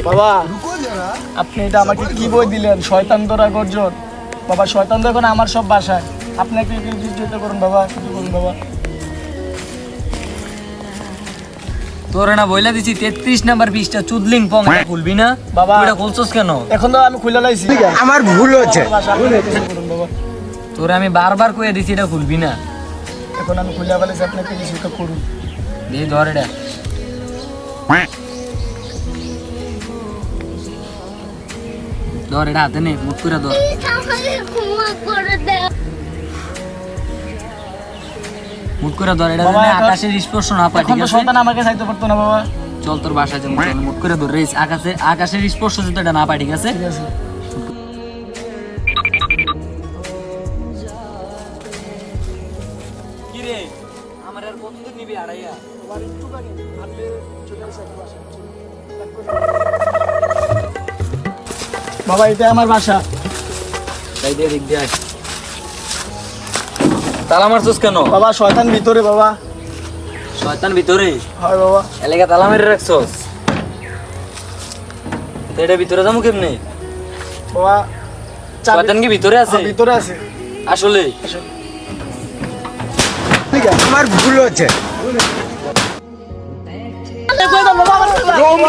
বাবা আপনি এটা আমাকে কি বই দিলেন? শয়তান ধরা গর্জন। বাবা শয়তান তো এখন আমার সব বাসায়। আপনি কিছু করুন বাবা, কিছু করুন বাবা। তোরে না বইলা দিছি 33 নাম্বার পৃষ্ঠা চুদলিং পং খুলবি না বাবা ওটা খুলছস কেন? এখন তো আমি খুলে লাইছি। আমার ভুল হচ্ছে। তোরে আমি বারবার কইয়া দিছি এটা খুলবি না। এখন আমি খুলে ফেলেছি, আপনি কিছু একটা করুন। দে ধর এটা। ধর এটা হাতে নে, মুখ করে ধর। মুখ করে ধর এটা, বাবা, যেন এখন- আকাশের স্পর্শ না পায়, এখন ঠিক তো আছে? শয়তান আমাকে চাইতে পারতো না বাবা। চল তোর বাসায় যাবো, চল মুখ করে ধর রে, আকাশের স্পর্শ যাতে এটা না পায়, ঠিক আছে? ঠিক আছে। কি রে আমার আর কতদিন নিবি আড়াইয়া? বাবা একটু বাকি, আপনি চলে আসেন একটু বাসায়। বাবা এটা আমার বাসা। তাই দিয়ে দিক দিয়ে আয়। তালা মারছস কেন? বাবা শয়তান ভিতরে বাবা। শয়তান ভিতরে? হয় বাবা। এলাকা তালা মেরে রাখছস? তো এটা ভিতরে যাবো কেমনে? বাবা চাবি- শয়তান কি ভিতরে আছে? হ্যাঁ, ভিতরে আছে। আসলে ঠিক আছে। আমার ভুল হচ্ছে। বাবা